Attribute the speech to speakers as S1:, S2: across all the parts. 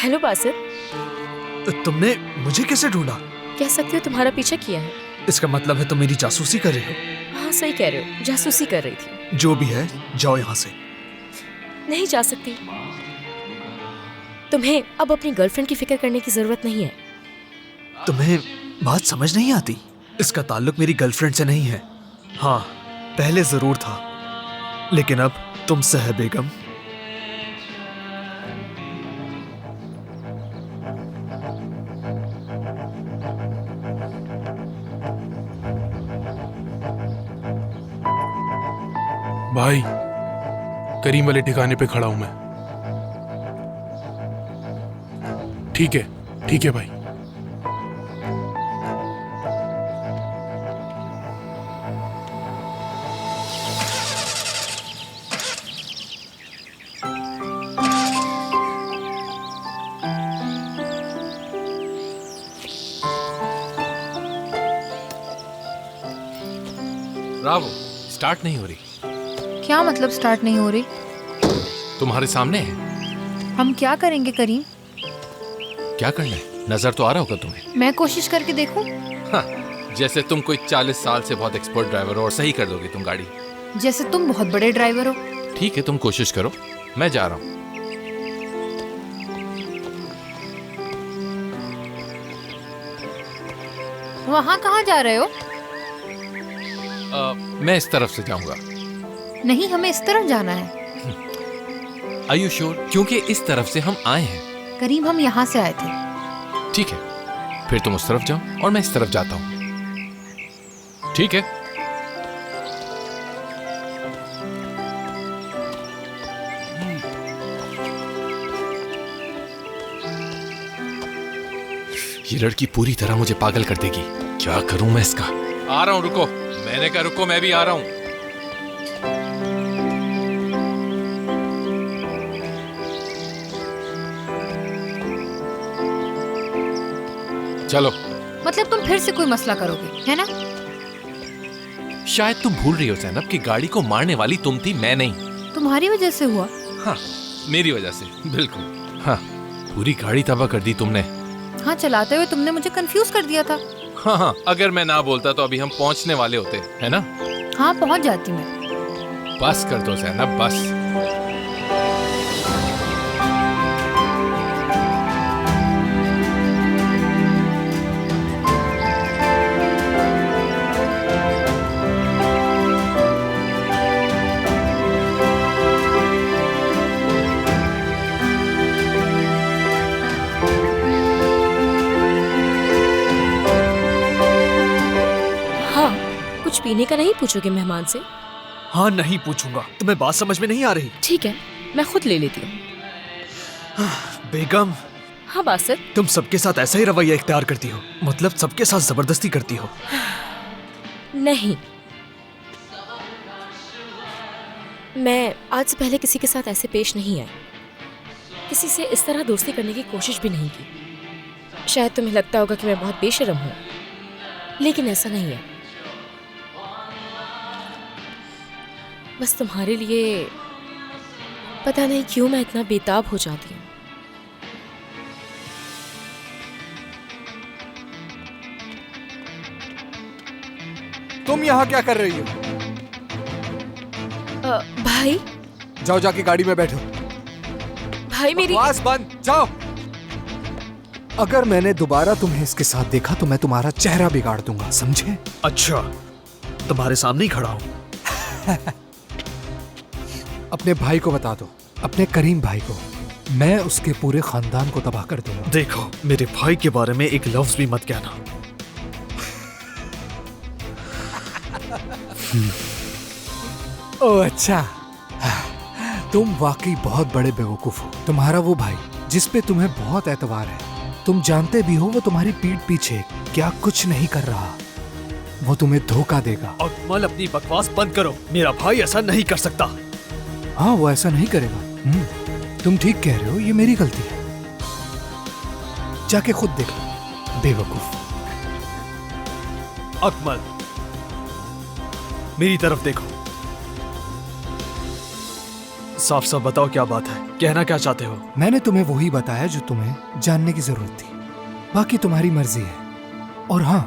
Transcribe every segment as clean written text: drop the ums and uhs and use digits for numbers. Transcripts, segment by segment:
S1: Hello Basit.
S2: तुमने मुझे कैसे ढूंढा?
S1: कह सकते हो तुम्हारा पीछा किया है।
S2: इसका मतलब है तुम मेरी जासूसी कर रहे हो?
S1: हाँ सही कह रहे हो, जासूसी कर रही थी।
S2: जो भी है, जाओ यहाँ से।
S1: नहीं जा सकती। तुम्हें अब अपनी गर्लफ्रेंड की फिक्र करने की जरूरत नहीं है।
S2: तुम्हें बात समझ नहीं आती? इसका ताल्लुक मेरी गर्लफ्रेंड से नहीं है। हाँ, पहले जरूर था, लेकिन अब तुमसे है बेगम।
S3: भाई, करीम वाले ठिकाने पे खड़ा हूं मैं। ठीक है भाई।
S4: ब्रावो, स्टार्ट नहीं हो रही।
S5: क्या मतलब स्टार्ट नहीं हो रही?
S4: तुम्हारे सामने है।
S5: हम क्या करेंगे करीम?
S4: क्या करना है? नजर तो आ रहा होगा तुम्हें।
S5: मैं कोशिश करके देखूं?
S4: हाँ, जैसे तुम कोई 40 साल से बहुत एक्सपर्ट ड्राइवर हो और सही कर दोगे तुम गाड़ी।
S5: जैसे तुम बहुत बड़े ड्राइवर हो।
S4: ठीक है, तुम कोशिश करो, मैं जा रहा हूँ।
S5: वहाँ कहाँ जा रहे हो?
S4: मैं इस तरफ से जाऊंगा।
S5: नहीं, हमें इस तरफ जाना है।
S4: Are you sure? क्योंकि इस तरफ से हम आए हैं।
S5: करीम, हम यहाँ से आए थे।
S4: ठीक है, फिर तुम उस तरफ जाओ और मैं इस तरफ जाता हूँ। ठीक है। ये लड़की पूरी तरह मुझे पागल कर देगी। क्या करूं मैं इसका? आ रहा हूं, रुको। मैंने कहा रुको, मैं भी आ रहा हूं। चलो।
S5: मतलब तुम फिर से कोई मसला करोगे, है ना?
S4: शायद तुम भूल रही हो जैनब कि गाड़ी को मारने वाली तुम थी, मैं नहीं।
S5: तुम्हारी वजह से हुआ?
S4: हाँ, मेरी वजह से, बिल्कुल। हाँ, पूरी गाड़ी तबाह कर दी तुमने।
S5: हाँ, चलाते हुए तुमने मुझे कंफ्यूज कर दिया था।
S4: हाँ, अगर मैं ना बोलता तो अभी हम पहुंचने वाले होते, है ना?
S5: हाँ, पहुंच जाती मैं।
S4: बस कर दो जैनब, बस।
S1: कुछ पीने का नहीं पूछोगे मेहमान से?
S2: हाँ, नहीं पूछूंगा। तुम्हें बात समझ में नहीं आ रही?
S1: ठीक है, मैं खुद ले लेती हूँ।
S2: बेगम।
S1: हाँ बासित।
S2: तुम सबके साथ ऐसा ही रवैया इख्तियार करती हो? मतलब सबके साथ जबरदस्ती करती हो?
S1: नहीं, मैं आज से पहले किसी के साथ ऐसे पेश नहीं आई। किसी से इस तरह दोस्ती करने की कोशिश भी नहीं की। शायद तुम्हें लगता होगा कि मैं बहुत बेशर्म हूँ, लेकिन ऐसा नहीं है। बस तुम्हारे लिए पता नहीं क्यों मैं इतना बेताब हो जाती हूँ।
S6: तुम यहाँ क्या कर रही हो?
S1: भाई।
S6: जाओ, जाके गाड़ी में बैठो।
S1: भाई मेरी
S6: बकवास बंद, जाओ। अगर मैंने दोबारा तुम्हें इसके साथ देखा तो मैं तुम्हारा चेहरा बिगाड़ दूंगा, समझे?
S2: अच्छा, तुम्हारे सामने ही खड़ा हूँ।
S6: अपने भाई को बता दो, अपने करीम भाई को। मैं उसके पूरे खानदान को तबाह कर दूंगा।
S2: देखो, मेरे भाई के बारे में एक लफ्ज भी मत कहना।
S6: ओह अच्छा, तुम वाकई बहुत बड़े बेवकूफ हो। तुम्हारा वो भाई जिस पे तुम्हें बहुत एतबार है, तुम जानते भी हो वो तुम्हारी पीठ पीछे क्या कुछ नहीं कर रहा। वो तुम्हें धोखा देगा।
S2: अकमल, अपनी बकवास बंद करो। मेरा भाई ऐसा नहीं कर सकता।
S6: हाँ, वो ऐसा नहीं करेगा। तुम ठीक कह रहे हो, ये मेरी गलती है। जाके खुद देखो, बेवकूफ।
S2: अकमल, मेरी तरफ देखो। साफ साफ बताओ क्या बात है? कहना क्या चाहते हो?
S6: मैंने तुम्हें वही बताया जो तुम्हें जानने की जरूरत थी। बाकी तुम्हारी मर्जी है। और हाँ,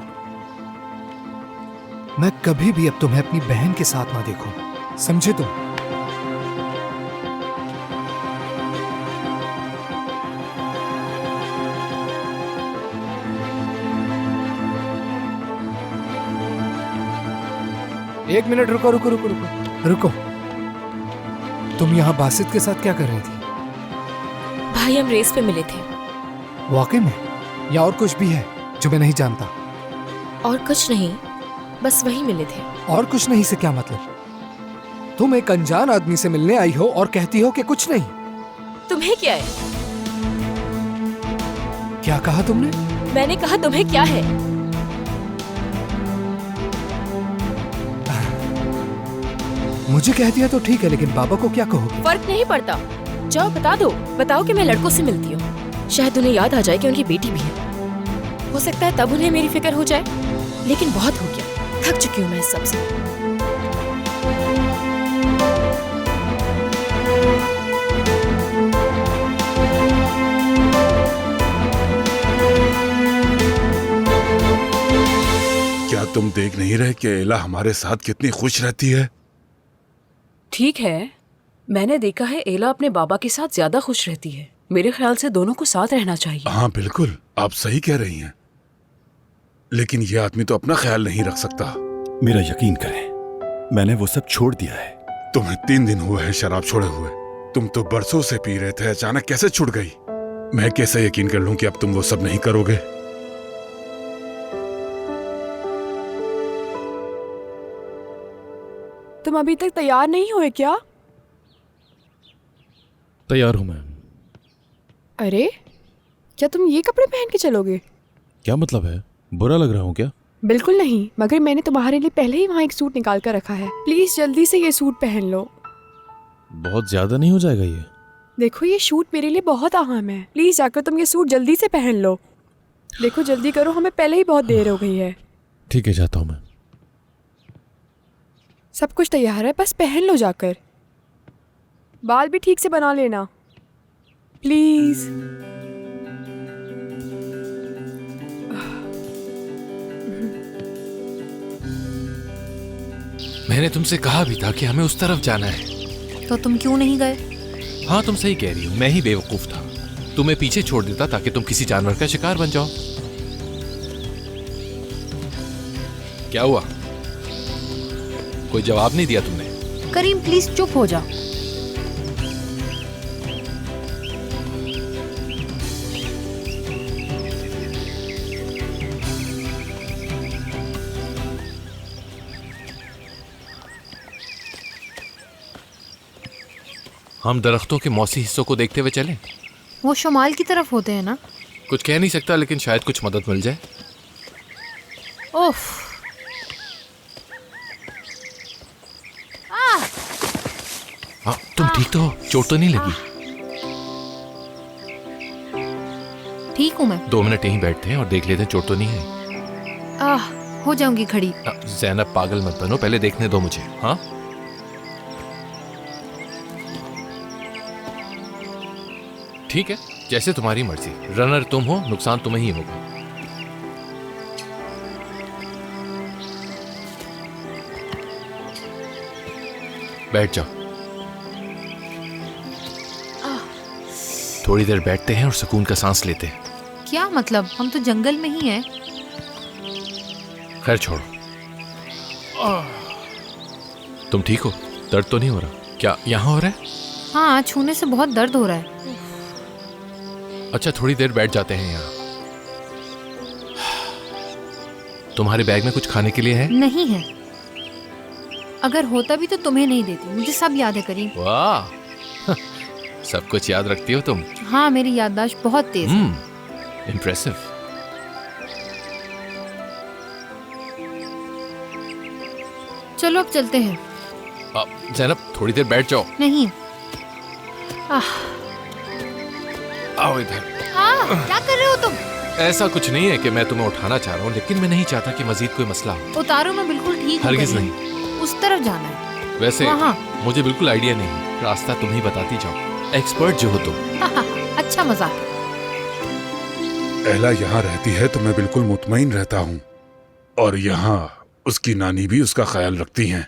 S6: मैं कभी भी अब तुम्हें अपनी बहन के साथ ना देखूं, समझे तुम? एक मिनट रुको रुको रुको रुको रुको। तुम यहाँ बासित के साथ क्या कर रही थी?
S1: भाई हम रेस पे मिले थे।
S6: वाकई में? या और कुछ भी है जो मैं नहीं जानता?
S1: और कुछ नहीं, बस वही मिले थे।
S6: और कुछ नहीं से क्या मतलब? तुम एक अनजान आदमी से मिलने आई हो और कहती हो कि कुछ नहीं।
S1: तुम्हें क्या है?
S6: क्या कहा तुमने?
S1: मैंने कहा तुम्हें क्या है?
S6: मुझे कह दिया तो ठीक है, लेकिन बाबा को क्या कहोगे?
S1: फर्क नहीं पड़ता, जाओ बता दो। बताओ कि मैं लड़कों से मिलती हूँ, शायद उन्हें याद आ जाए कि उनकी बेटी भी है। हो सकता है तब उन्हें मेरी फिक्र हो जाए, लेकिन बहुत हो गया, थक चुकी हूँ मैं इस सब से।
S7: क्या तुम देख नहीं रहे कि एला हमारे साथ कितनी खुश रहती है?
S8: ठीक है, मैंने देखा है एला अपने बाबा के साथ ज्यादा खुश रहती है। मेरे ख्याल से दोनों को साथ रहना चाहिए।
S7: हाँ बिल्कुल, आप सही कह रही हैं। लेकिन ये आदमी तो अपना ख्याल नहीं रख सकता।
S9: मेरा यकीन करें, मैंने वो सब छोड़ दिया है।
S7: तुम्हें 3 दिन हुए हैं शराब छोड़े हुए। तुम तो बरसों से पी रहे थे, अचानक कैसे छूट गई? मैं कैसे यकीन कर लूं कि अब तुम वो सब नहीं करोगे?
S10: तुम अभी तक तैयार नहीं हुए क्या?
S9: तैयार हूं मैं।
S10: अरे, क्या तुम ये कपड़े पहन के चलोगे?
S9: क्या मतलब है? बुरा लग रहा हूं क्या?
S10: बिल्कुल नहीं, मगर मैंने तुम्हारे लिए पहले ही वहाँ एक सूट निकाल कर रखा है। प्लीज जल्दी से ये सूट पहन लो।
S9: बहुत ज्यादा नहीं हो जाएगा ये?
S10: देखो ये शूट मेरे लिए बहुत अहम है। प्लीज जाकर तुम ये सूट जल्दी से पहन लो। देखो जल्दी करो, हमें पहले ही बहुत देर हो गई है।
S9: ठीक है, जाता हूं मैं।
S10: सब कुछ तैयार है, बस पहन लो जाकर। बाल भी ठीक से बना लेना प्लीज।
S4: मैंने तुमसे कहा भी था कि हमें उस तरफ जाना है।
S5: तो तुम क्यों नहीं गए?
S4: हाँ तुम सही कह रही हो, मैं ही बेवकूफ था। तुम्हें पीछे छोड़ देता ताकि तुम किसी जानवर का शिकार बन जाओ। क्या हुआ? कोई जवाब नहीं दिया तुमने?
S5: करीम प्लीज चुप हो जा।
S4: हम दरख्तों के मौसी हिस्सों को देखते हुए चलें?
S5: वो शुमाल की तरफ होते हैं ना?
S4: कुछ कह नहीं सकता, लेकिन शायद कुछ मदद मिल जाए।
S5: ओफ।
S4: हाँ तुम ठीक तो हो? चोट तो नहीं लगी?
S5: ठीक हूँ मैं।
S4: 2 मिनट यहीं बैठते हैं और देख लेते हैं चोट तो नहीं है।
S5: हो जाऊंगी खड़ी।
S4: ज़ैनब पागल मत बनो, पहले देखने दो मुझे। हाँ ठीक है, जैसे तुम्हारी मर्जी। रनर तुम हो, नुकसान तुम्हें ही होगा। बैठ जाओ। थोड़ी देर बैठते हैं और सुकून का सांस लेते हैं।
S5: क्या मतलब? हम तो जंगल में ही हैं।
S4: खैर छोड़ो। तुम ठीक हो? दर्द तो नहीं हो रहा? क्या यहाँ हो रहा है?
S5: हाँ, छूने से बहुत दर्द हो रहा है।
S4: अच्छा थोड़ी देर बैठ जाते हैं यहाँ। तुम्हारे बैग में कुछ खाने के लिए है?
S5: नहीं है। अगर होता भी तो तुम्हें नहीं देती, मुझे सब याद है करीम।
S4: वाह सब कुछ याद रखती हो तुम।
S5: हाँ, मेरी याददाश्त बहुत तेज है।
S4: इम्प्रेसिव।
S5: चलो अब चलते हैं।
S4: ज़ैनब थोड़ी देर बैठ जाओ।
S5: नहीं।
S4: आओ इधर।
S5: क्या कर रहे हो तुम?
S4: ऐसा कुछ नहीं है कि मैं तुम्हें उठाना चाह रहा हूँ, लेकिन मैं नहीं चाहता कि मजीद कोई मसला हो।
S5: उतारो, मैं बिल्कुल ठीक हूँ।
S4: हरगिज़
S5: नहीं। उस तरफ जाना है।
S4: वैसे
S5: वहाँ।
S4: मुझे बिल्कुल आइडिया नहीं, रास्ता तुम ही बताती जाओ। एक्सपर्ट जो हो तुम।
S5: अच्छा मजाक है।
S7: एला यहाँ रहती है तो मैं बिल्कुल मुतमईन रहता हूँ, और यहाँ उसकी नानी भी उसका ख्याल रखती हैं।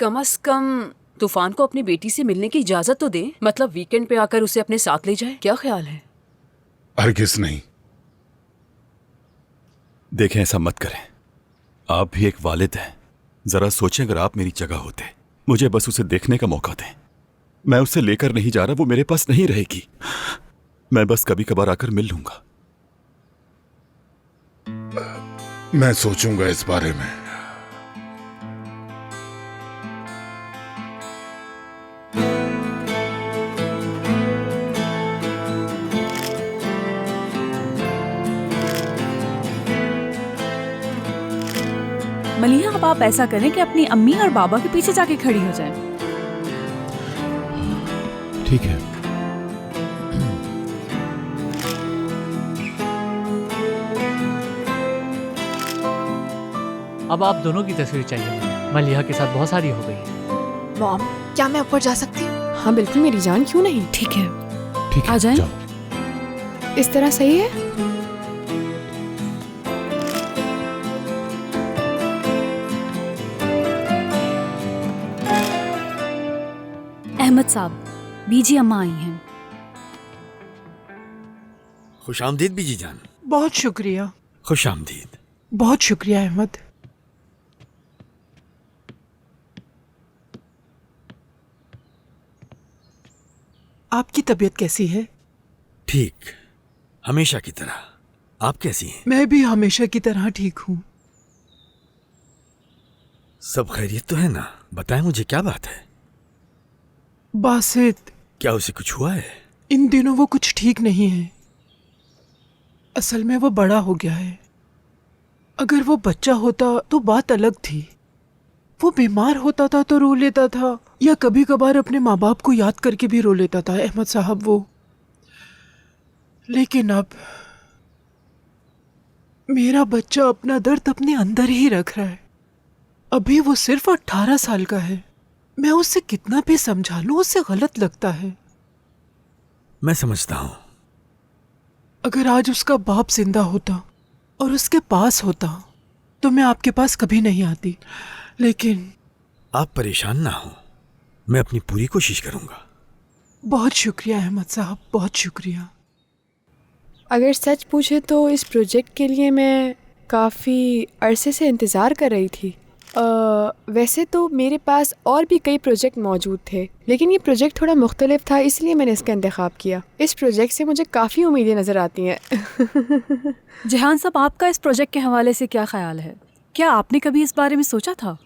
S8: कम से कम तूफान को अपनी बेटी से मिलने की इजाजत तो दे, मतलब वीकेंड पे आकर उसे अपने साथ ले जाए। क्या ख्याल है?
S7: हरगिज़ नहीं।
S9: देखें, ऐसा मत करें। आप भी एक वालिद हैं। जरा सोचें, अगर आप मेरी जगह होते, मुझे बस उसे देखने का मौका दें। मैं उसे लेकर नहीं जा रहा, वो मेरे पास नहीं रहेगी। मैं बस कभी कभार आकर मिल लूंगा।
S7: मैं सोचूंगा इस बारे में।
S11: मलिहा, अब आप ऐसा करें कि अपनी अम्मी और बाबा के पीछे जाके खड़ी हो जाएं।
S4: ठीक है।
S12: अब आप दोनों की तस्वीर चाहिए मुझे। मलिहा के साथ बहुत सारी हो गई है।
S1: मॉम, क्या मैं ऊपर जा सकती हूँ?
S10: हाँ बिल्कुल मेरी जान, क्यों नहीं।
S5: ठीक है,
S3: ठीक है,
S5: आ जाएं?
S3: जाओ।
S10: इस तरह सही है।
S11: अहमद साहब, बीजी अम्मा आई हैं।
S13: खुशामदीद बीजी जान।
S14: बहुत शुक्रिया।
S13: खुशामदीद।
S14: बहुत शुक्रिया अहमद। आपकी तबीयत कैसी है?
S13: ठीक, हमेशा की तरह। आप कैसी हैं?
S14: मैं भी हमेशा की तरह ठीक हूँ।
S13: सब खैरियत तो है ना? बताएं मुझे, क्या बात है?
S14: बासित,
S13: क्या उसे कुछ हुआ है?
S14: इन दिनों वो कुछ ठीक नहीं है। असल में वो बड़ा हो गया है। अगर वो बच्चा होता तो बात अलग थी। वो बीमार होता था तो रो लेता था, या कभी कभार अपने माँ बाप को याद करके भी रो लेता था अहमद साहब वो। लेकिन अब मेरा बच्चा अपना दर्द अपने अंदर ही रख रहा है। अभी वो सिर्फ 18 साल का है। मैं उससे कितना भी समझा लूं, उसे गलत लगता है।
S13: मैं समझता हूं।
S14: अगर आज उसका बाप जिंदा होता और उसके पास होता तो मैं आपके पास कभी नहीं आती। लेकिन
S13: आप परेशान ना हो, मैं अपनी पूरी कोशिश करूंगा।
S14: बहुत शुक्रिया अहमद साहब, बहुत शुक्रिया।
S10: अगर सच पूछे तो इस प्रोजेक्ट के लिए मैं काफ़ी अरसे से इंतज़ार कर रही थी। वैसे तो मेरे पास और भी कई प्रोजेक्ट मौजूद थे, लेकिन ये प्रोजेक्ट थोड़ा मुख्तलिफ था, इसलिए मैंने इसका इंतखाब किया। इस प्रोजेक्ट से मुझे काफ़ी उम्मीदें नज़र आती हैं।
S11: जहान साहब, आपका इस प्रोजेक्ट के हवाले से क्या ख्याल है? क्या आपने कभी इस बारे में सोचा था?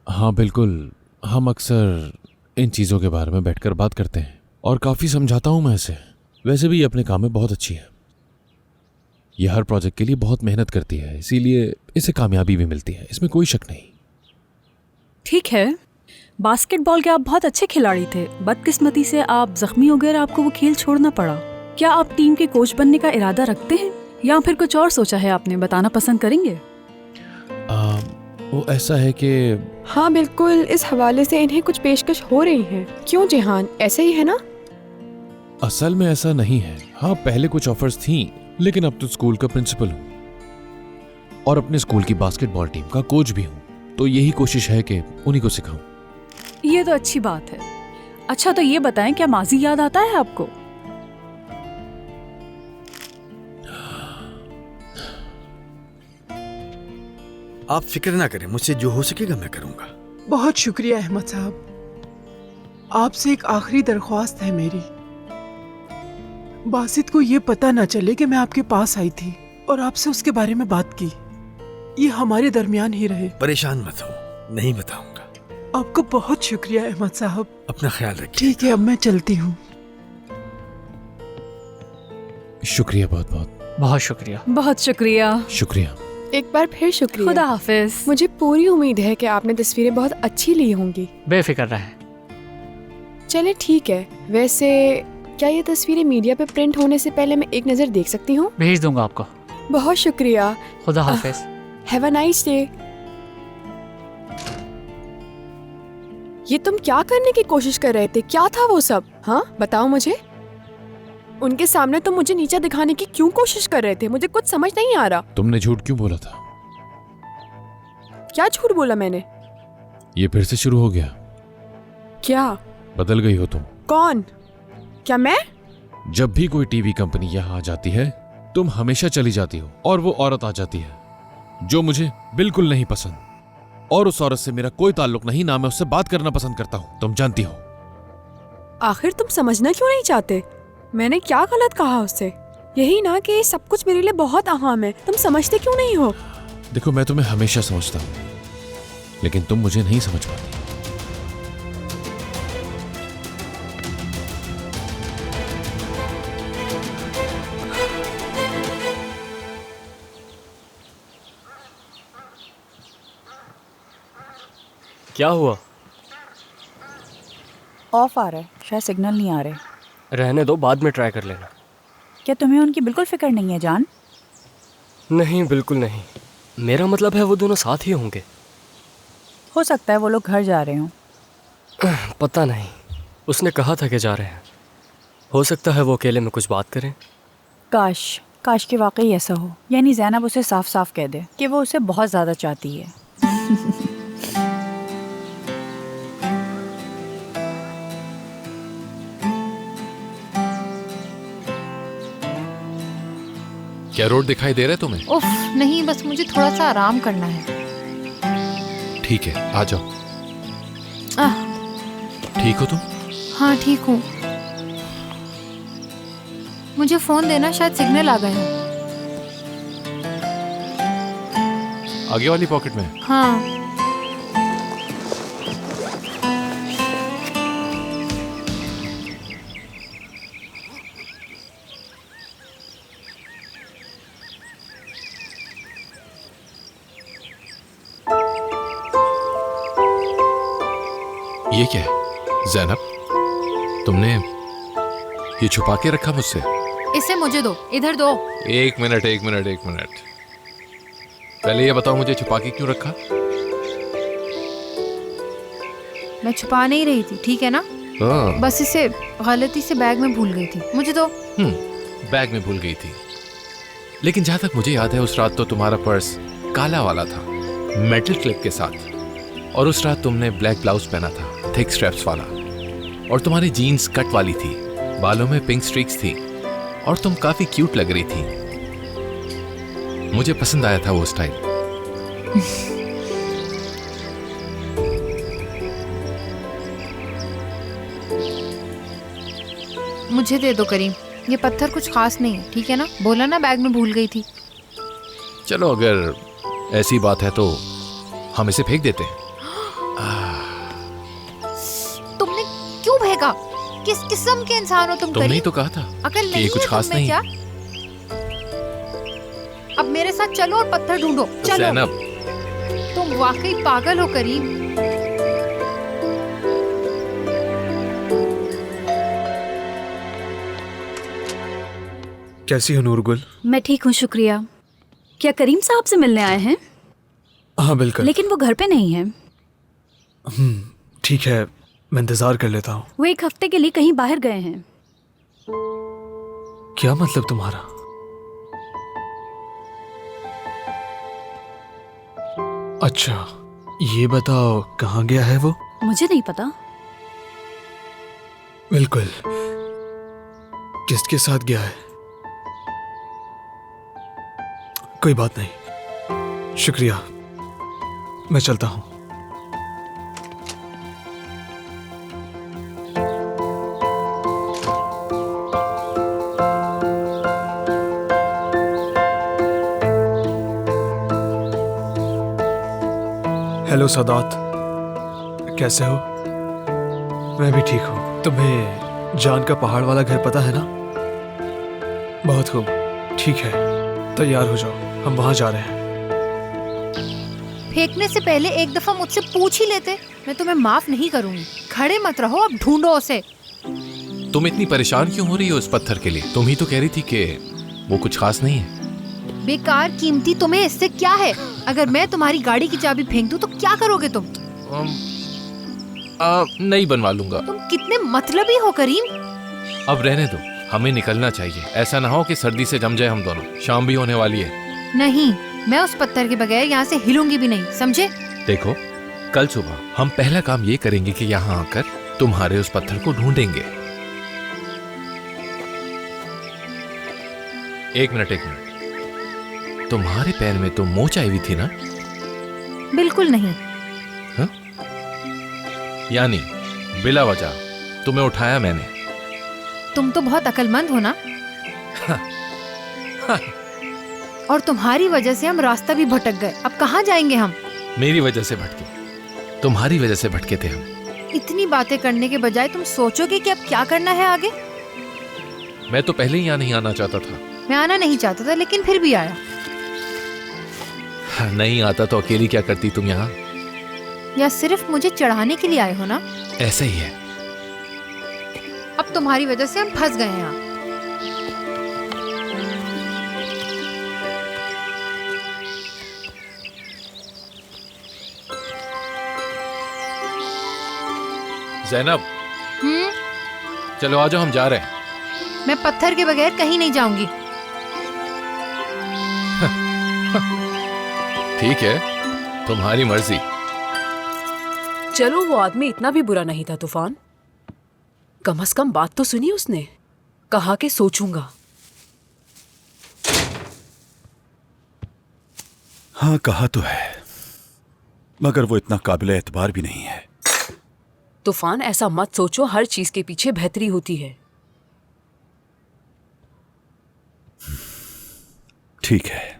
S3: हाँ बिल्कुल, हम अक्सर इन चीज़ों के बारे में बैठकर बात करते हैं और काफ़ी समझाता हूँ मैं इसे। वैसे भी ये अपने काम में बहुत अच्छी है। ये हर प्रोजेक्ट के लिए बहुत मेहनत करती है, इसीलिए इसे कामयाबी भी मिलती है, इसमें कोई शक नहीं।
S11: ठीक है, बास्केटबॉल के आप बहुत अच्छे खिलाड़ी थे। बदकिस्मती से आप जख्मी हो गए, आपको वो खेल छोड़ना पड़ा। क्या आप टीम के कोच बनने का इरादा रखते हैं या फिर कुछ और सोचा है आपने? बताना पसंद करेंगे?
S3: वो ऐसा है कि
S10: हाँ बिल्कुल, इस हवाले से इन्हें कुछ पेशकश हो रही है। क्यों जिहान, ऐसे ही है ना?
S3: असल में ऐसा नहीं है। हाँ, पहले कुछ ऑफर्स थीं, लेकिन अब तो स्कूल का प्रिंसिपल हूँ और अपने स्कूल की बास्केटबॉल टीम का कोच भी हूँ, तो यही कोशिश है कि उन्हीं को सिखाऊं।
S11: ये तो अच्छी बात है। अच्छा, तो ये बताएं, क्या माजी याद आता है आपको?
S13: आप फिक्र ना करें, मुझसे जो हो सकेगा मैं करूंगा।
S14: बहुत शुक्रिया अहमद साहब। आपसे एक आखिरी दरख्वास्त है मेरी। बासित को ये पता ना चले कि मैं आपके पास आई थी और आपसे उसके बारे में बात की। ये हमारे दरमियान ही रहे।
S13: परेशान मत हो, नहीं बताऊंगा।
S14: आपका बहुत शुक्रिया अहमद साहब।
S13: अपना ख्याल रखिए।
S14: ठीक है, अब मैं चलती हूँ।
S3: शुक्रिया, बहुत बहुत
S12: बहुत शुक्रिया।
S11: बहुत शुक्रिया।
S3: शुक्रिया।
S10: एक बार फिर शुक्रिया।
S11: खुदा हाफिज।
S10: मुझे पूरी उम्मीद है कि आपने तस्वीरें बहुत अच्छी ली होंगी।
S12: बेफिक्र रहे।
S10: चले ठीक है। वैसे क्या ये तस्वीरें मीडिया पे प्रिंट होने से पहले मैं एक नज़र देख सकती हूँ?
S12: भेज दूंगा आपको।
S10: बहुत शुक्रिया।
S12: खुदा हाफिज।
S10: Have a nice day. ये तुम क्या करने की कोशिश कर रहे थे? क्या था वो सब? हाँ बताओ मुझे। उनके सामने तुम मुझे नीचा दिखाने की क्यों कोशिश कर रहे थे? मुझे कुछ समझ नहीं आ रहा।
S3: तुमने झूठ क्यों बोला था?
S10: क्या झूठ बोला मैंने?
S3: ये फिर से शुरू हो गया।
S10: क्या?
S3: बदल गई हो तुम।
S10: कौन? क्या मैं?
S3: जब भी कोई टीवी कंपनी यहाँ आ जाती है तुम हमेशा चली जाती हो और वो औरत आ जाती है जो मुझे बिल्कुल नहीं पसंद, और उस औरत से मेरा कोई ताल्लुक नहीं, ना मैं उससे बात करना पसंद करता हूँ, तुम जानती हो।
S10: आखिर तुम समझना क्यों नहीं चाहते? मैंने क्या गलत कहा उससे? यही ना कि सब कुछ मेरे लिए बहुत अहम है। तुम समझते क्यों नहीं हो?
S3: देखो मैं तुम्हें हमेशा समझता हूँ, लेकिन तुम मुझे नहीं समझ पाती।
S15: क्या हुआ?
S16: ऑफ आ रहा है, शायद सिग्नल नहीं आ रहे।
S15: रहने दो, बाद में ट्राई कर लेना।
S16: क्या तुम्हें उनकी बिल्कुल फिक्र नहीं है जान?
S15: नहीं, बिल्कुल नहीं। मेरा मतलब है वो दोनों साथ ही होंगे।
S16: हो सकता है वो लोग घर जा रहे हों।
S15: पता नहीं, उसने कहा था कि जा रहे हैं। हो सकता है वो अकेले में कुछ बात करें।
S16: काश कि वाकई ऐसा हो, यानी ज़ैनब उसे साफ साफ कह दे कि वो उसे बहुत ज़्यादा चाहती है।
S4: क्या रोड दिखाई दे रहा है तुम्हें?
S5: उफ नहीं, बस मुझे थोड़ा सा आराम करना है।
S4: ठीक है, आ जाओ। ठीक हो तुम?
S5: हाँ ठीक हूँ। मुझे फोन देना, शायद सिग्नल आ गए हैं।
S4: आगे वाली पॉकेट में?
S5: हाँ।
S4: ये क्या है ज़ैनब? तुमने ये छुपा के रखा मुझसे?
S5: इसे मुझे दो, इधर दो।
S4: एक मिनट। पहले ये बताओ, मुझे छुपा के क्यों रखा?
S5: मैं छुपा नहीं रही थी, ठीक है ना? बस इसे गलती से बैग में भूल गई थी, मुझे दो।
S4: बैग में भूल गई थी, लेकिन जहां तक मुझे याद है उस रात तो तुम्हारा पर्स काला वाला था, मेटल क्लिप के साथ, और उस रात तुमने ब्लैक ब्लाउज पहना था, थिक स्ट्रैप्स वाला, और तुम्हारी जीन्स कट वाली थी, बालों में पिंक स्ट्रिक्स थी, और तुम काफी क्यूट लग रही थी। मुझे पसंद आया था वो स्टाइल।
S5: मुझे दे दो करीम, ये पत्थर कुछ खास नहीं है, ठीक है ना? बोला ना बैग में भूल गई थी।
S4: चलो अगर ऐसी बात है तो हम इसे फेंक देते हैं।
S5: तुमने क्यों फेंका? किस किस्म के इंसान हो तुम?
S4: तुमने ही तो कहा था
S5: अकल
S4: कि ये कुछ खास नहीं।
S5: क्या? अब मेरे साथ चलो और पत्थर ढूंढो। चलो।
S4: ज़ैनब,
S5: तुम वाकई पागल हो करीम।
S2: कैसी हो नूरगुल?
S11: मैं ठीक हूँ, शुक्रिया। क्या करीम साहब से मिलने आए हैं?
S2: हाँ बिल्कुल।
S11: लेकिन वो घर पे नहीं है।
S2: ठीक है, मैं इंतजार कर लेता हूँ।
S11: वो एक हफ्ते के लिए कहीं बाहर गए हैं।
S2: क्या मतलब तुम्हारा? अच्छा, ये बताओ कहाँ गया है वो?
S11: मुझे नहीं पता।
S2: बिल्कुल। किसके साथ गया है? कोई बात नहीं, शुक्रिया, मैं चलता हूँ। हेलो सादात, कैसे हो? मैं भी ठीक हूँ। तुम्हें जान का पहाड़ वाला घर पता है ना? बहुत खूब, ठीक है, तैयार हो जाओ, हम वहां जा रहे हैं।
S5: फेंकने से पहले एक दफा मुझसे पूछ ही लेते, मैं तुम्हें माफ नहीं करूंगी। खड़े मत रहो, अब ढूंढो उसे।
S4: तुम इतनी परेशान क्यों हो रही हो उस पत्थर के लिए? तुम ही तो कह रही थी कि वो कुछ खास नहीं है।
S5: बेकार कीमती, तुम्हें इससे क्या है? अगर मैं तुम्हारी गाड़ी की चाबी फेंक दूं तो क्या करोगे तुम?
S4: नहीं बनवा लूंगा।
S5: तुम कितने मतलबी हो करीम।
S4: अब रहने दो, हमें निकलना चाहिए। ऐसा ना हो कि सर्दी से जम जाए हम दोनों। शाम भी होने वाली है।
S5: नहीं, मैं उस पत्थर के बगैर यहाँ से हिलूंगी भी नहीं, समझे?
S4: देखो, कल सुबह हम पहला काम ये करेंगे कि यहाँ आकर तुम्हारे उस पत्थर को ढूंढेंगे। एक मिनट। तुम्हारे पैर में तो मोच आई हुई थी ना?
S5: बिल्कुल नहीं।
S4: हा? यानी बिला वजह तुम्हें उठाया मैंने।
S5: तुम तो बहुत अक्लमंद हो ना। और तुम्हारी वजह से हम रास्ता भी भटक गए। अब कहाँ जाएंगे हम?
S4: मेरी वजह से भटके, तुम्हारी वजह से भटके थे हम।
S5: इतनी बातें करने के बजाय तुम सोचोगे कि अब क्या करना है आगे?
S4: मैं तो पहले ही यहाँ नहीं आना चाहता था।
S5: मैं आना नहीं चाहता था, लेकिन फिर भी आया।
S4: नहीं आता तो अकेली क्या करती तुम यहाँ?
S5: या सिर्फ मुझे चढ़ाने के लिए आए हो ना?
S4: ऐसे ही है।
S5: अब तुम्हारी वजह से हम फंस गए हैं यहाँ।
S4: ज़ैनब, चलो आ जाओ, हम जा रहे हैं।
S5: मैं पत्थर के बगैर कहीं नहीं जाऊंगी।
S4: ठीक है, तुम्हारी मर्जी।
S8: चलो, वो आदमी इतना भी बुरा नहीं था तूफान। कम से कम बात तो सुनी उसने। कहा कि सोचूंगा।
S9: हाँ, कहा तो है, मगर वो इतना काबिल एतबार भी नहीं है।
S8: तूफान, ऐसा मत सोचो, हर चीज के पीछे बेहतरी होती है।
S9: ठीक है।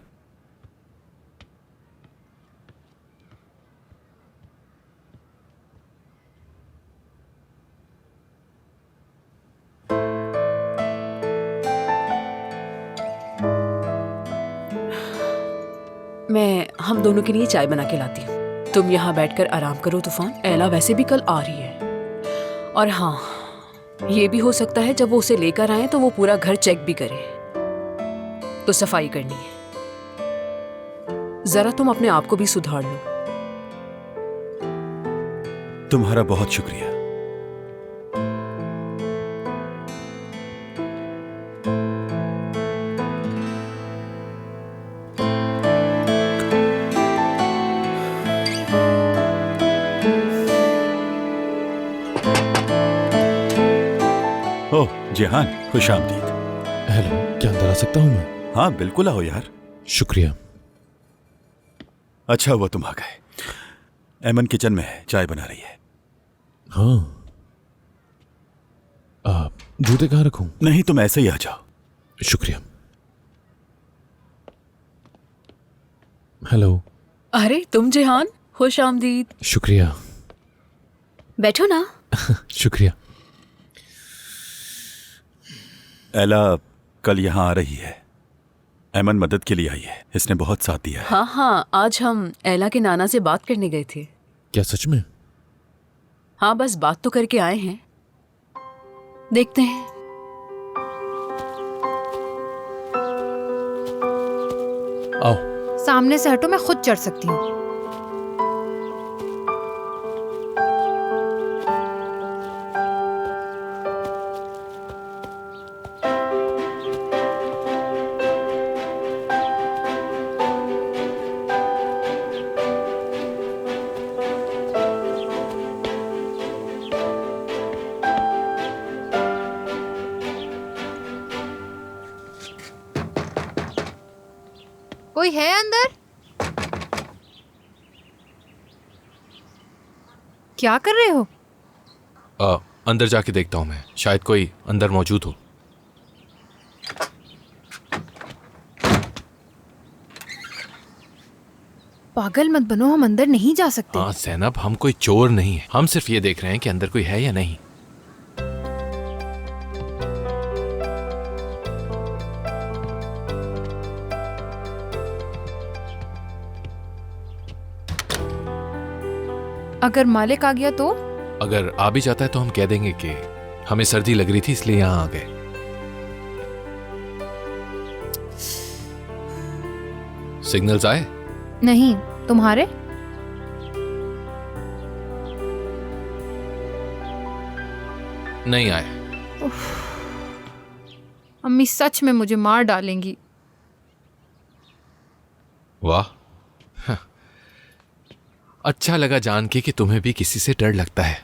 S8: मैं हम दोनों के लिए चाय बना के लाती हूँ। तुम यहाँ बैठकर आराम करो तूफान। एला वैसे भी कल आ रही है। और हाँ, ये भी हो सकता है जब वो उसे लेकर आए तो वो पूरा घर चेक भी करे। तो सफाई करनी है। जरा तुम अपने आप को भी सुधार लो।
S9: तुम्हारा बहुत शुक्रिया। ओह जेहान, खुश आमदीद।
S3: हेलो, क्या अंदर आ सकता हूँ मैं?
S9: हाँ बिल्कुल आओ यार।
S3: शुक्रिया।
S9: अच्छा हुआ तुम आ गए। एमन किचन में है, चाय बना रही है।
S3: हाँ, जूते कहाँ रखूं?
S9: नहीं, तुम ऐसे ही आ जाओ।
S3: शुक्रिया। हेलो।
S8: अरे तुम जेहान, खुश आमदीद।
S3: शुक्रिया।
S1: बैठो ना।
S3: शुक्रिया।
S9: एला कल यहाँ आ रही है। एमन मदद के लिए आई है, इसने बहुत साथ दिया है।
S8: हाँ हाँ, आज हम एला के नाना से बात करने गए थे।
S3: क्या सच में?
S8: हाँ, बस बात तो करके आए हैं। देखते हैं।
S3: आओ।
S5: सामने से हटो, मैं खुद चढ़ सकती हूँ। कोई है अंदर? क्या कर रहे हो?
S4: अंदर जाके देखता हूँ मैं, शायद कोई अंदर मौजूद हो।
S5: पागल मत बनो, हम अंदर नहीं जा सकते।
S4: हाँ ज़ैनब, हम कोई चोर नहीं है। हम सिर्फ ये देख रहे हैं कि अंदर कोई है या नहीं।
S5: अगर मालिक आ गया तो?
S4: अगर आ भी जाता है तो हम कह देंगे कि हमें सर्दी लग रही थी इसलिए यहाँ आ गए। सिग्नल्स आए?
S5: नहीं, तुम्हारे?
S4: नहीं आए।
S5: अम्मी सच में मुझे मार डालेंगी।
S4: वाह, हाँ। अच्छा लगा जान के कि तुम्हें भी किसी से डर लगता है।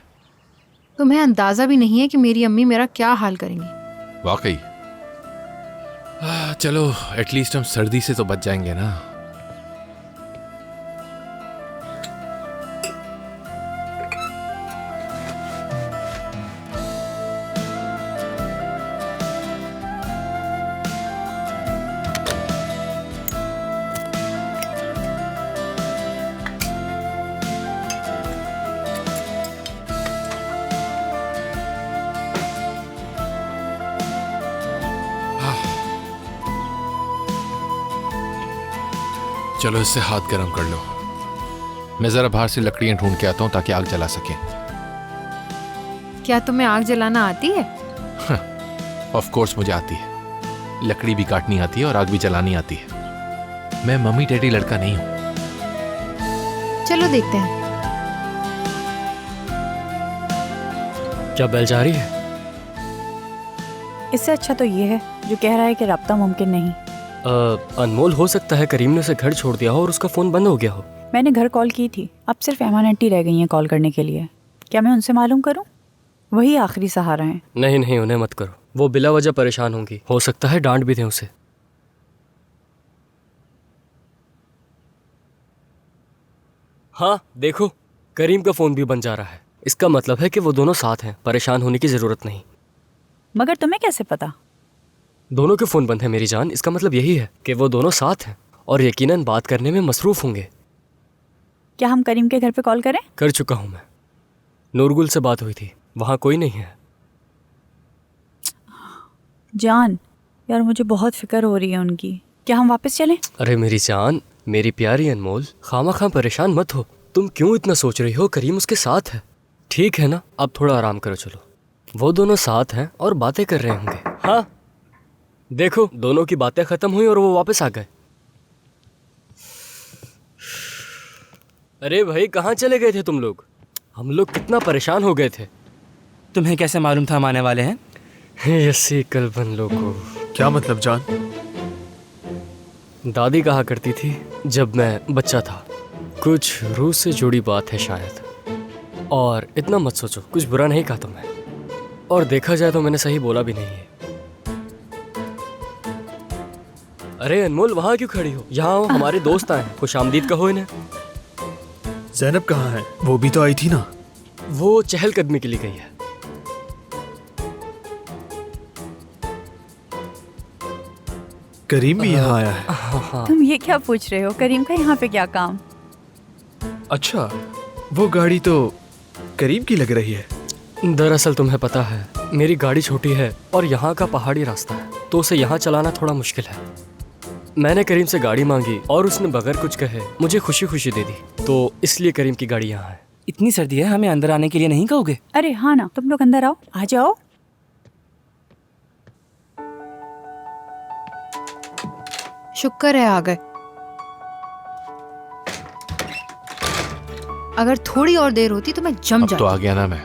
S5: तुम्हें अंदाजा भी नहीं है कि मेरी अम्मी मेरा क्या हाल करेंगी।
S4: वाकई। चलो एटलीस्ट हम सर्दी से तो बच जाएंगे ना। चलो इससे हाथ गर्म कर लो। मैं जरा बाहर से लकड़ियां ढूंढ के आता हूं ताकि आग जला सके।
S5: क्या तुम्हें आग जलाना आती है?
S4: ऑफ कोर्स मुझे आती है। लकड़ी भी काटनी आती है और आग भी जलानी आती है। मैं मम्मी डैडी लड़का नहीं हूं।
S5: चलो देखते हैं।
S15: क्या बेल जा रही है?
S16: इससे अच्छा तो ये है जो कह रहा है कि राब्ता मुमकिन नहीं।
S15: अनमोल, हो सकता है करीम ने उसे घर छोड़ दिया हो और उसका फोन बंद हो गया हो।
S16: मैंने घर कॉल की थी, अब सिर्फ एमान आंटी रह गई हैं कॉल करने के लिए। क्या मैं उनसे मालूम करूं? वही आखिरी सहारा हैं।
S15: नहीं नहीं, उन्हें मत करो। वो बिला वजह परेशान होंगी। हो सकता है डांट भी दें उसे। हाँ देखो, करीम का फोन भी बंद जा रहा है। इसका मतलब है कि वो दोनों साथ हैं। परेशान होने की जरूरत नहीं।
S16: मगर तुम्हें कैसे पता?
S15: दोनों के फोन बंद है मेरी जान। इसका मतलब यही है कि वो दोनों साथ हैं और यकीनन बात करने में मसरूफ होंगे।
S16: क्या हम करीम के घर पे कॉल करें?
S15: कर चुका हूं मैं। नूरगुल से बात हुई थी, वहां कोई नहीं है।
S16: जान यार, मुझे बहुत फिक्र हो रही है उनकी। क्या हम वापस चलें?
S15: अरे मेरी जान, मेरी प्यारी अनमोल, खामा परेशान मत हो। तुम क्यों इतना सोच रही हो? करीम उसके साथ है, ठीक है ना? अब थोड़ा आराम करो। चलो, वो दोनों साथ हैं और बातें कर रहे होंगे। हाँ देखो, दोनों की बातें खत्म हुई और वो वापस आ गए। अरे भाई, कहाँ चले गए थे तुम लोग? हम लोग कितना परेशान हो गए थे।
S12: तुम्हें कैसे मालूम था हम आने वाले हैं?
S15: यसी कलबन लोगों।
S2: क्या मतलब जान?
S15: दादी कहा करती थी जब मैं बच्चा था, कुछ रूह से जुड़ी बात है शायद। और इतना मत सोचो, कुछ बुरा नहीं कहा तुम्हें। और देखा जाए तो मैंने सही बोला भी नहीं है। अरे अनमोल, वहाँ क्यों खड़ी हो? यहाँ आओ, हमारे दोस्त आए हैं, खुशामदीद कहो इन्हें।
S2: ज़ैनब कहाँ है? वो भी तो आई थी ना।
S15: वो चहलकदमी के लिए गई है।
S2: करीम भी यहाँ आया है।
S16: तुम ये क्या पूछ रहे हो? करीम का यहाँ पे क्या काम?
S2: अच्छा, वो गाड़ी तो करीम की लग रही है।
S15: दरअसल तुम्हें पता है, मेरी गाड़ी छोटी है और यहाँ का पहाड़ी रास्ता है, तो उसे यहाँ चलाना थोड़ा मुश्किल है। मैंने करीम से गाड़ी मांगी और उसने बगैर कुछ कहे मुझे खुशी खुशी दे दी, तो इसलिए करीम की गाड़ी यहाँ है।
S12: इतनी सर्दी है, हमें अंदर आने के लिए नहीं कहोगे?
S16: अरे हाँ ना, तुम लोग अंदर आओ, आ जाओ।
S5: शुक्र है आ गए। अगर थोड़ी और देर होती तो मैं जम जाती।
S4: तो आ गया ना मैं।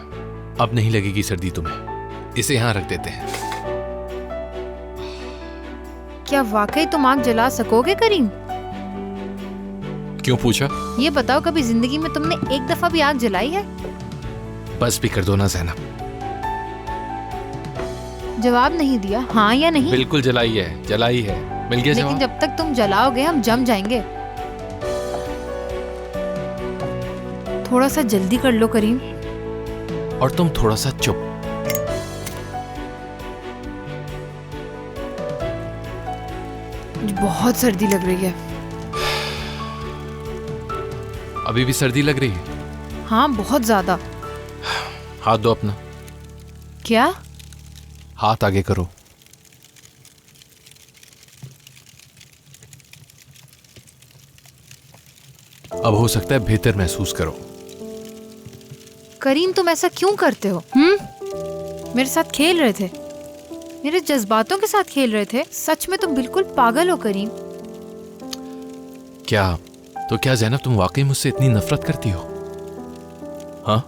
S4: अब नहीं लगेगी सर्दी तुम्हें। इसे यहाँ रख देते हैं।
S5: क्या वाकई तुम आग जला सकोगे करीम?
S4: क्यों पूछा?
S5: ये बताओ, कभी जिंदगी में तुमने एक दफा भी आग जलाई है?
S4: बस भी कर दो ना ज़ैनब।
S5: जवाब नहीं दिया, हाँ या नहीं?
S4: बिल्कुल जलाई है, जलाई है। मिल गया
S5: लेकिन
S4: जवाब।
S5: जब तक तुम जलाओगे हम जम जाएंगे। थोड़ा सा जल्दी कर लो करीम।
S4: और तुम थोड़ा सा चुप।
S5: मुझे बहुत सर्दी लग रही है।
S4: अभी भी सर्दी लग रही है?
S5: हाँ, बहुत ज्यादा।
S4: हाथ दो अपना।
S5: क्या?
S4: हाथ आगे करो। अब हो सकता है बेहतर महसूस करो।
S5: करीम, तुम ऐसा क्यों करते हो? मेरे साथ खेल रहे थे, मेरे जज्बातों के साथ खेल रहे थे। सच में तुम बिल्कुल पागल हो करीम।
S4: क्या ज़ैनब, तुम वाकई मुझसे इतनी नफरत करती हो? हाँ?